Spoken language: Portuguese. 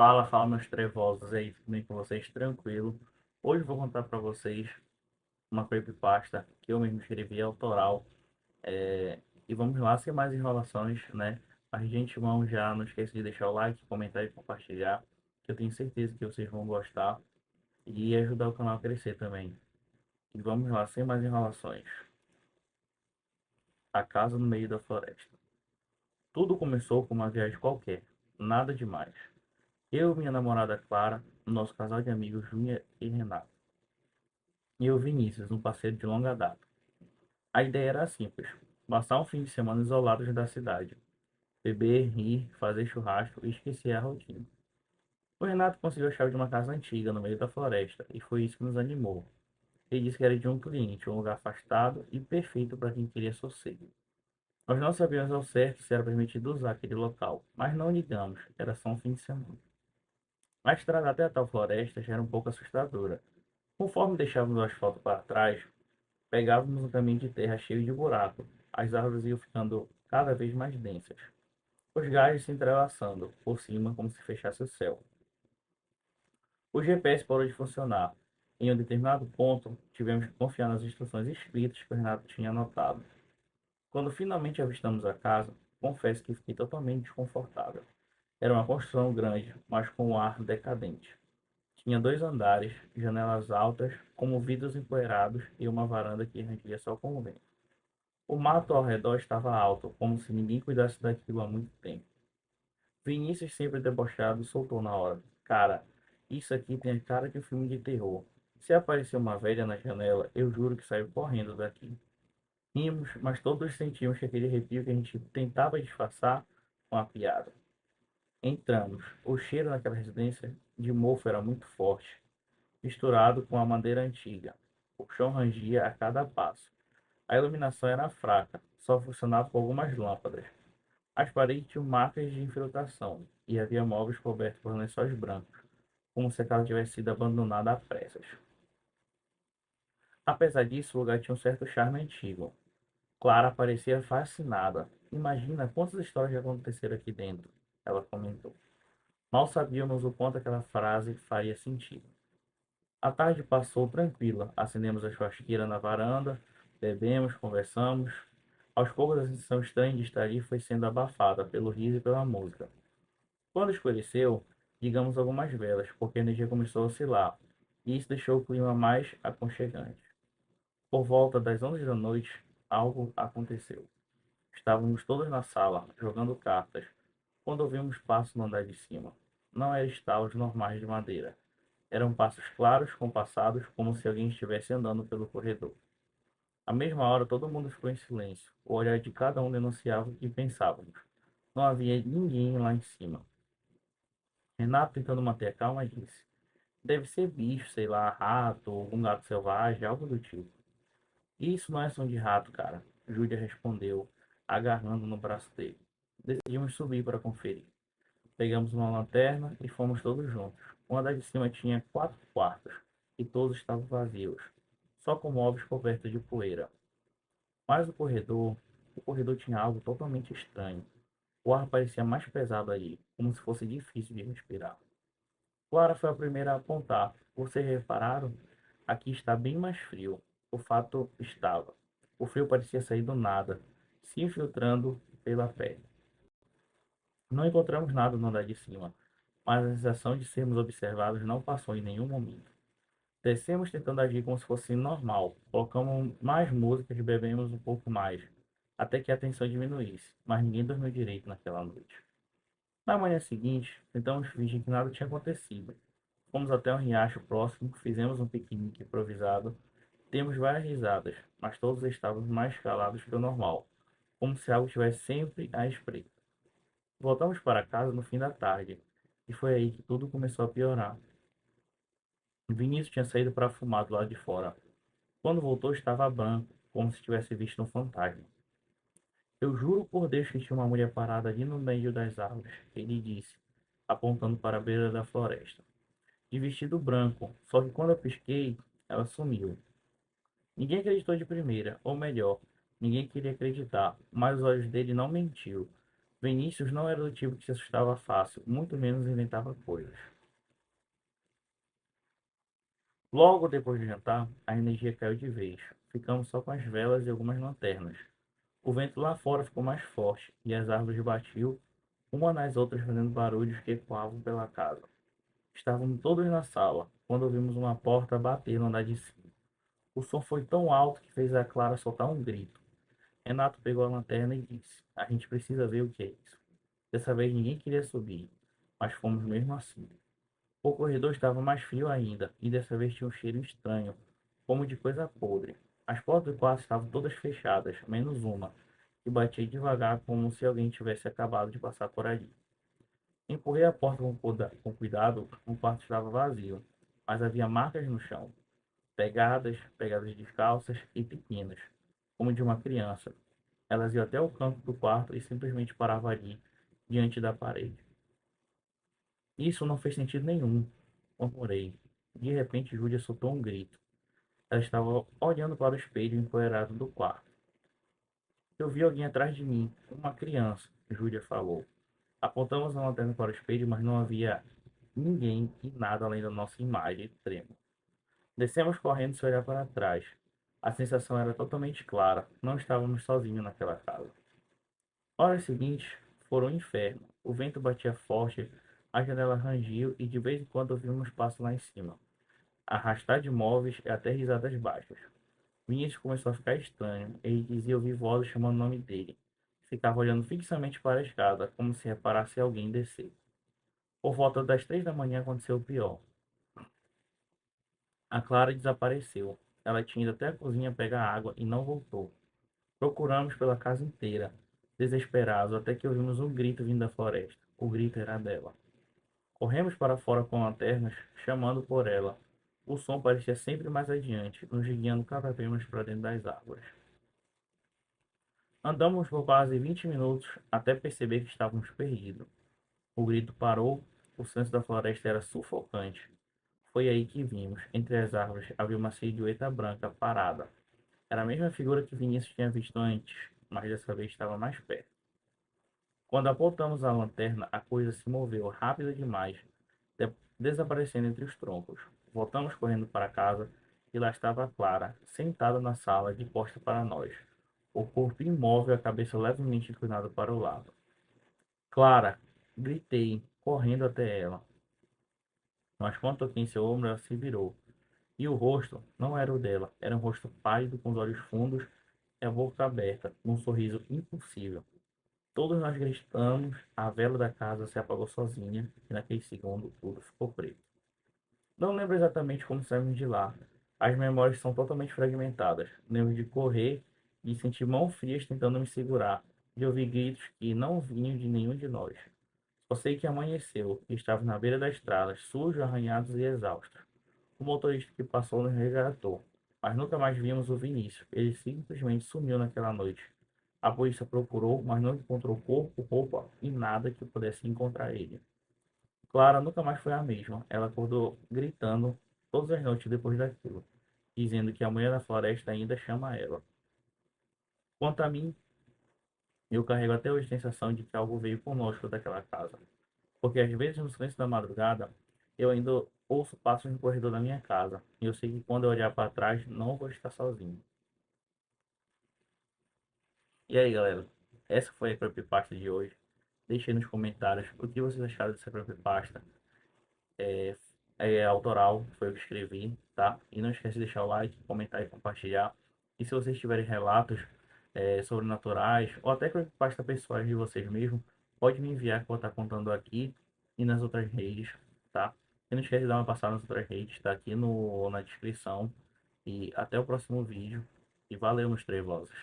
Fala, meus trevosos aí, tudo bem com vocês? Tranquilo. Hoje eu vou contar para vocês uma creepypasta que eu mesmo escrevi, autoral. E vamos lá, sem mais enrolações, né? A gente vão já, não esqueça de deixar o like, comentar e compartilhar, que eu tenho certeza que vocês vão gostar e ajudar o canal a crescer também. E vamos lá, sem mais enrolações. A casa no meio da floresta. Tudo começou com uma viagem qualquer, nada demais. Eu, minha namorada Clara, nosso casal de amigos Júnior e Renato. E eu, Vinícius, um parceiro de longa data. A ideia era simples: passar um fim de semana isolados da cidade, beber, rir, fazer churrasco e esquecer a rotina. O Renato conseguiu a chave de uma casa antiga no meio da floresta e foi isso que nos animou. Ele disse que era de um cliente, um lugar afastado e perfeito para quem queria sossego. Nós não sabíamos ao certo se era permitido usar aquele local, mas não ligamos, era só um fim de semana. A estrada até a tal floresta já era um pouco assustadora. Conforme deixávamos o asfalto para trás, pegávamos um caminho de terra cheio de buraco. As árvores iam ficando cada vez mais densas, os galhos se entrelaçando por cima como se fechasse o céu. O GPS parou de funcionar. Em um determinado ponto, tivemos que confiar nas instruções escritas que o Renato tinha anotado. Quando finalmente avistamos a casa, confesso que fiquei totalmente desconfortável. Era uma construção grande, mas com um ar decadente. Tinha dois andares, janelas altas, como vidros empoeirados e uma varanda que rendia só com o vento. O mato ao redor estava alto, como se ninguém cuidasse daquilo há muito tempo. Vinícius, sempre debochado, soltou na hora: Cara, isso aqui tem a cara de um filme de terror. Se aparecer uma velha na janela, eu juro que saio correndo daqui. Rimos, mas todos sentimos que aquele arrepio que a gente tentava disfarçar com a piada. Entramos. O cheiro naquela residência de mofo era muito forte, misturado com a madeira antiga. O chão rangia a cada passo. A iluminação era fraca, só funcionava com algumas lâmpadas. As paredes tinham marcas de infiltração e havia móveis cobertos por lençóis brancos, como se a casa tivesse sido abandonada a pressas. Apesar disso, o lugar tinha um certo charme antigo. Clara parecia fascinada. Imagina quantas histórias já aconteceram aqui dentro, ela comentou. Mal sabíamos o quanto aquela frase faria sentido. A tarde passou tranquila. Acendemos a churrasqueira na varanda, bebemos, conversamos. Aos poucos, a sensação estranha de estar ali foi sendo abafada pelo riso e pela música. Quando escureceu, ligamos algumas velas, porque a energia começou a oscilar, e isso deixou o clima mais aconchegante. Por volta das 11 da noite, algo aconteceu. Estávamos todos na sala, jogando cartas, quando ouvimos passos no andar de cima. Não eram estalos normais de madeira. Eram passos claros, compassados, como se alguém estivesse andando pelo corredor. À mesma hora, todo mundo ficou em silêncio. O olhar de cada um denunciava o que pensávamos. Não havia ninguém lá em cima. Renato, tentando manter a calma, disse: Deve ser bicho, sei lá, rato, algum gato selvagem, algo do tipo. Isso não é som de rato, cara, Júlia respondeu, agarrando no braço dele. Decidimos subir para conferir. Pegamos uma lanterna e fomos todos juntos. O andar de cima tinha 4 quartos e todos estavam vazios, só com móveis cobertos de poeira. Mas o corredor tinha algo totalmente estranho. O ar parecia mais pesado ali, como se fosse difícil de respirar. Clara foi a primeira a apontar. Vocês repararam? Aqui está bem mais frio. O fato estava. O frio parecia sair do nada, se infiltrando pela pele. Não encontramos nada no andar de cima, mas a sensação de sermos observados não passou em nenhum momento. Descemos tentando agir como se fosse normal. Colocamos mais músicas e bebemos um pouco mais, até que a tensão diminuísse, mas ninguém dormiu direito naquela noite. Na manhã seguinte, tentamos fingir que nada tinha acontecido. Fomos até um riacho próximo, fizemos um piquenique improvisado. Temos várias risadas, mas todos estávamos mais calados que o normal, como se algo estivesse sempre à espreita. Voltamos para casa no fim da tarde, e foi aí que tudo começou a piorar. Vinícius tinha saído para fumar do lado de fora. Quando voltou, estava branco, como se tivesse visto um fantasma. Eu juro por Deus que tinha uma mulher parada ali no meio das árvores, ele disse, apontando para a beira da floresta, de vestido branco, só que quando eu pisquei, ela sumiu. Ninguém acreditou de primeira, ou melhor, ninguém queria acreditar, mas os olhos dele não mentiu. Vinícius não era do tipo que se assustava fácil, muito menos inventava coisas. Logo depois de jantar, a energia caiu de vez. Ficamos só com as velas e algumas lanternas. O vento lá fora ficou mais forte e as árvores batiam uma nas outras fazendo barulhos que ecoavam pela casa. Estávamos todos na sala, quando ouvimos uma porta bater no andar de cima. O som foi tão alto que fez a Clara soltar um grito. Renato pegou a lanterna e disse: A gente precisa ver o que é isso. Dessa vez ninguém queria subir, mas fomos mesmo assim. O corredor estava mais frio ainda, e dessa vez tinha um cheiro estranho, como de coisa podre. As portas do quarto estavam todas fechadas, menos uma, que batia devagar como se alguém tivesse acabado de passar por ali. Empurrei a porta com cuidado, o quarto estava vazio, mas havia marcas no chão, pegadas descalças e pequenas, como de uma criança. Elas iam até o canto do quarto e simplesmente paravam ali, diante da parede. Isso não fez sentido nenhum, murmurei. De repente, Júlia soltou um grito. Ela estava olhando para o espelho empoeirado do quarto. Eu vi alguém atrás de mim, uma criança, Júlia falou. Apontamos a lanterna para o espelho, mas não havia ninguém e nada além da nossa imagem trema. Descemos correndo sem olhar para trás. A sensação era totalmente clara. Não estávamos sozinhos naquela casa. Horas seguintes foram um inferno. O vento batia forte, a janela rangiu e de vez em quando ouvimos passos lá em cima. Arrastar de móveis e até risadas baixas. Vinícius começou a ficar estranho. Ele dizia ouvir vozes chamando o nome dele. Ficava olhando fixamente para a escada, como se reparasse alguém descer. Por volta das 3 da manhã aconteceu o pior. A Clara desapareceu. Ela tinha ido até a cozinha pegar água e não voltou. Procuramos pela casa inteira, desesperados, até que ouvimos um grito vindo da floresta. O grito era dela. Corremos para fora com lanternas, chamando por ela. O som parecia sempre mais adiante, nos guiando cada vez mais para dentro das árvores. Andamos por quase 20 minutos até perceber que estávamos perdidos. O grito parou, o silêncio da floresta era sufocante. Foi aí que vimos, entre as árvores, havia uma silhueta branca parada. Era a mesma figura que Vinícius tinha visto antes, mas dessa vez estava mais perto. Quando apontamos a lanterna, a coisa se moveu rápido demais, desaparecendo entre os troncos. Voltamos correndo para casa e lá estava a Clara, sentada na sala, de costas para nós, o corpo imóvel e a cabeça levemente inclinada para o lado. Clara! Gritei, correndo até ela. Mas quando toquei em seu ombro, ela se virou. E o rosto não era o dela, era um rosto pálido, com os olhos fundos e a boca aberta, num sorriso impossível. Todos nós gritamos, a vela da casa se apagou sozinha e naquele segundo tudo ficou preto. Não lembro exatamente como saímos de lá. As memórias são totalmente fragmentadas. Lembro de correr e sentir mãos frias tentando me segurar, de ouvir gritos que não vinham de nenhum de nós. Só sei que amanheceu e estava na beira da estrada, sujos, arranhados e exaustos. O motorista que passou nos resgatou, mas nunca mais vimos o Vinícius. Ele simplesmente sumiu naquela noite. A polícia procurou, mas não encontrou corpo, roupa e nada que pudesse encontrar ele. Clara nunca mais foi a mesma. Ela acordou gritando todas as noites depois daquilo, dizendo que a mulher da floresta ainda chama ela. Quanto a mim, eu carrego até hoje a sensação de que algo veio conosco daquela casa. Porque às vezes no silêncio da madrugada, eu ainda ouço passos no corredor da minha casa. E eu sei que quando eu olhar para trás, não vou estar sozinho. E aí, galera? Essa foi a creepypasta de hoje. Deixe aí nos comentários o que vocês acharam dessa creepypasta. É, é autoral, foi eu que escrevi, tá? E não esquece de deixar o like, comentar e compartilhar. E se vocês tiverem relatos sobrenaturais ou até creepypasta pessoais de vocês mesmos, pode me enviar que eu vou estar contando aqui e nas outras redes, tá? E não esquece de dar uma passada nas outras redes, tá aqui na descrição. E até o próximo vídeo. E valeu, meus trevosos.